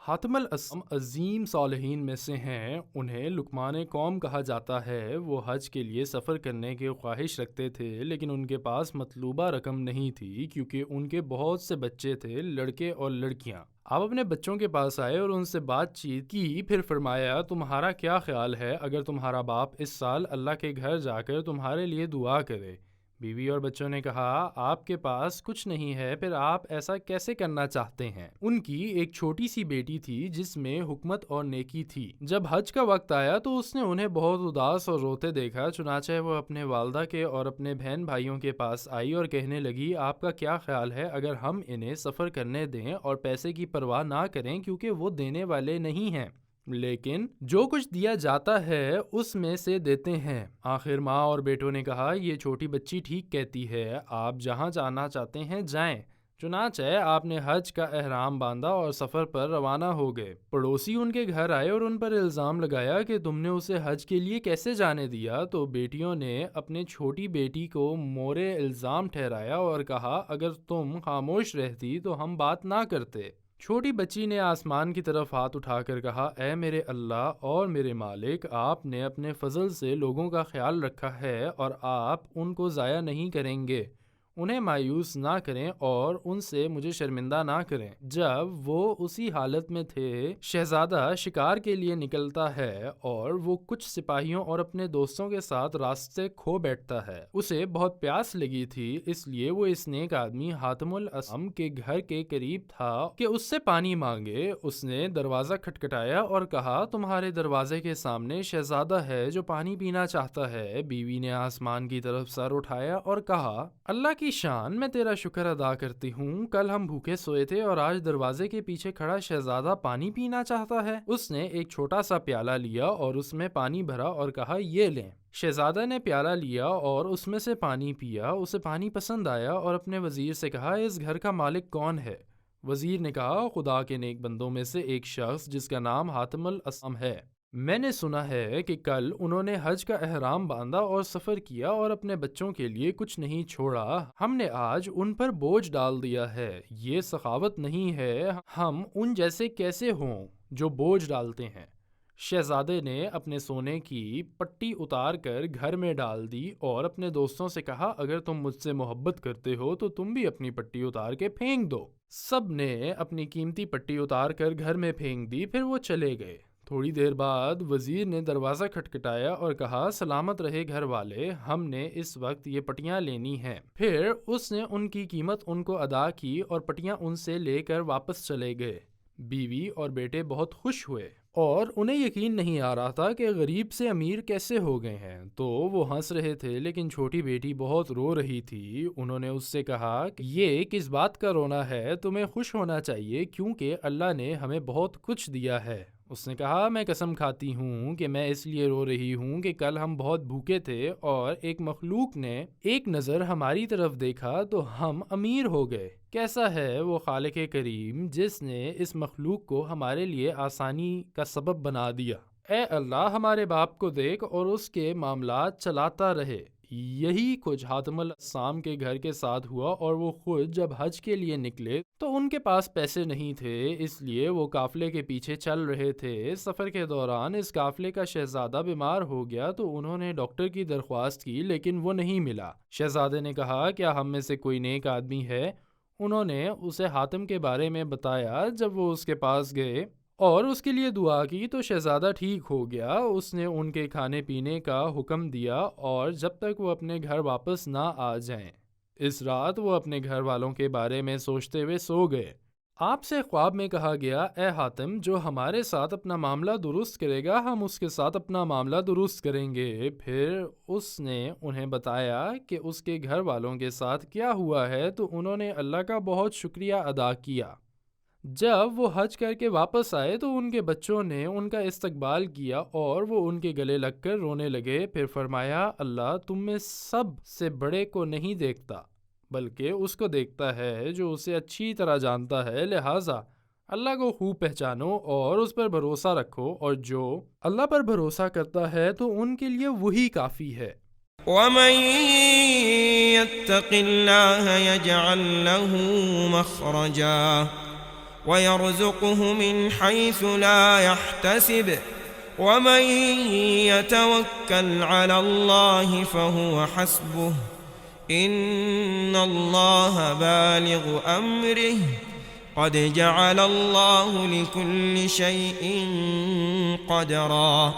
حاتم الاسم عظیم صالحین میں سے ہیں، انہیں لقمان قوم کہا جاتا ہے۔ وہ حج کے لیے سفر کرنے کی خواہش رکھتے تھے، لیکن ان کے پاس مطلوبہ رقم نہیں تھی کیونکہ ان کے بہت سے بچے تھے، لڑکے اور لڑکیاں۔ آپ اپنے بچوں کے پاس آئے اور ان سے بات چیت کی، پھر فرمایا تمہارا کیا خیال ہے اگر تمہارا باپ اس سال اللہ کے گھر جا کر تمہارے لیے دعا کرے؟ بیوی اور بچوں نے کہا آپ کے پاس کچھ نہیں ہے، پھر آپ ایسا کیسے کرنا چاہتے ہیں؟ ان کی ایک چھوٹی سی بیٹی تھی جس میں حکمت اور نیکی تھی۔ جب حج کا وقت آیا تو اس نے انہیں بہت اداس اور روتے دیکھا، چنانچہ وہ اپنے والدہ کے اور اپنے بہن بھائیوں کے پاس آئی اور کہنے لگی آپ کا کیا خیال ہے اگر ہم انہیں سفر کرنے دیں اور پیسے کی پرواہ نہ کریں کیونکہ وہ دینے والے نہیں ہیں، لیکن جو کچھ دیا جاتا ہے اس میں سے دیتے ہیں۔ آخر ماں اور بیٹوں نے کہا یہ چھوٹی بچی ٹھیک کہتی ہے، آپ جہاں جانا چاہتے ہیں جائیں۔ چنانچہ آپ نے حج کا احرام باندھا اور سفر پر روانہ ہو گئے۔ پڑوسی ان کے گھر آئے اور ان پر الزام لگایا کہ تم نے اسے حج کے لیے کیسے جانے دیا؟ تو بیٹیوں نے اپنی چھوٹی بیٹی کو مورے الزام ٹھہرایا اور کہا اگر تم خاموش رہتی تو ہم بات نہ کرتے۔ چھوٹی بچی نے آسمان کی طرف ہاتھ اٹھا کر کہا اے میرے اللہ اور میرے مالک، آپ نے اپنے فضل سے لوگوں کا خیال رکھا ہے اور آپ ان کو ضائع نہیں کریں گے، انہیں مایوس نہ کریں اور ان سے مجھے شرمندہ نہ کریں۔ جب وہ اسی حالت میں تھے، شہزادہ شکار کے لیے نکلتا ہے اور وہ کچھ سپاہیوں اور اپنے دوستوں کے ساتھ راستے کھو بیٹھتا ہے۔ اسے بہت پیاس لگی تھی، اس لیے وہ اس نیک آدمی حاتم الاسم کے گھر کے قریب تھا کہ اس سے پانی مانگے۔ اس نے دروازہ کھٹکھٹایا اور کہا تمہارے دروازے کے سامنے شہزادہ ہے جو پانی پینا چاہتا ہے۔ بیوی نے آسمان کی طرف سر اٹھایا اور کہا اللہ کی شان، میں تیرا شکر ادا کرتی ہوں، کل ہم بھوکے سوئے تھے اور آج دروازے کے پیچھے کھڑا شہزادہ پانی پینا چاہتا ہے۔ اس نے ایک چھوٹا سا پیالہ لیا اور اس میں پانی بھرا اور کہا یہ لیں۔ شہزادہ نے پیالہ لیا اور اس میں سے پانی پیا، اسے پانی پسند آیا اور اپنے وزیر سے کہا اس گھر کا مالک کون ہے؟ وزیر نے کہا خدا کے نیک بندوں میں سے ایک شخص جس کا نام حاتم الاسم ہے۔ میں نے سنا ہے کہ کل انہوں نے حج کا احرام باندھا اور سفر کیا اور اپنے بچوں کے لیے کچھ نہیں چھوڑا۔ ہم نے آج ان پر بوجھ ڈال دیا ہے، یہ سخاوت نہیں ہے، ہم ان جیسے کیسے ہوں جو بوجھ ڈالتے ہیں۔ شہزادے نے اپنے سونے کی پٹی اتار کر گھر میں ڈال دی اور اپنے دوستوں سے کہا اگر تم مجھ سے محبت کرتے ہو تو تم بھی اپنی پٹی اتار کے پھینک دو۔ سب نے اپنی قیمتی پٹی اتار کر گھر میں پھینک دی، پھر وہ چلے گئے۔ تھوڑی دیر بعد وزیر نے دروازہ کھٹکھٹایا اور کہا سلامت رہے گھر والے، ہم نے اس وقت یہ پٹیاں لینی ہیں۔ پھر اس نے ان کی قیمت ان کو ادا کی اور پٹیاں ان سے لے کر واپس چلے گئے۔ بیوی اور بیٹے بہت خوش ہوئے اور انہیں یقین نہیں آ رہا تھا کہ غریب سے امیر کیسے ہو گئے ہیں، تو وہ ہنس رہے تھے، لیکن چھوٹی بیٹی بہت رو رہی تھی۔ انہوں نے اس سے کہا کہ یہ کس بات کا رونا ہے، تمہیں خوش ہونا چاہیے کیونکہ اللہ نے ہمیں بہت کچھ دیا ہے۔ اس نے کہا میں قسم کھاتی ہوں کہ میں اس لیے رو رہی ہوں کہ کل ہم بہت بھوکے تھے اور ایک مخلوق نے ایک نظر ہماری طرف دیکھا تو ہم امیر ہو گئے۔ کیسا ہے وہ خالق کریم جس نے اس مخلوق کو ہمارے لیے آسانی کا سبب بنا دیا۔ اے اللہ ہمارے باپ کو دیکھ اور اس کے معاملات چلاتا رہے۔ یہی کچھ حاتم الاسم کے گھر کے ساتھ ہوا اور وہ خود جب حج کے لیے نکلے تو ان کے پاس پیسے نہیں تھے، اس لیے وہ قافلے کے پیچھے چل رہے تھے۔ سفر کے دوران اس قافلے کا شہزادہ بیمار ہو گیا تو انہوں نے ڈاکٹر کی درخواست کی لیکن وہ نہیں ملا۔ شہزادے نے کہا کیا ہم میں سے کوئی نیک آدمی ہے؟ انہوں نے اسے حاتم کے بارے میں بتایا۔ جب وہ اس کے پاس گئے اور اس کے لیے دعا کی تو شہزادہ ٹھیک ہو گیا۔ اس نے ان کے کھانے پینے کا حکم دیا اور جب تک وہ اپنے گھر واپس نہ آ جائیں۔ اس رات وہ اپنے گھر والوں کے بارے میں سوچتے ہوئے سو گئے۔ آپ سے خواب میں کہا گیا اے حاتم جو ہمارے ساتھ اپنا معاملہ درست کرے گا ہم اس کے ساتھ اپنا معاملہ درست کریں گے۔ پھر اس نے انہیں بتایا کہ اس کے گھر والوں کے ساتھ کیا ہوا ہے تو انہوں نے اللہ کا بہت شکریہ ادا کیا۔ جب وہ حج کر کے واپس آئے تو ان کے بچوں نے ان کا استقبال کیا اور وہ ان کے گلے لگ کر رونے لگے۔ پھر فرمایا اللہ تم میں سب سے بڑے کو نہیں دیکھتا بلکہ اس کو دیکھتا ہے جو اسے اچھی طرح جانتا ہے، لہٰذا اللہ کو خوب پہچانو اور اس پر بھروسہ رکھو، اور جو اللہ پر بھروسہ کرتا ہے تو ان کے لیے وہی کافی ہے۔ وَمَن يَتَّقِ اللَّهَ يَجْعَل لَّهُ مَخْرَجًا ويرزقه من حيث لا يحتسب ومن يتوكل على الله فهو حسبه إن الله بالغ أمره قد جعل الله لكل شيء قدرا.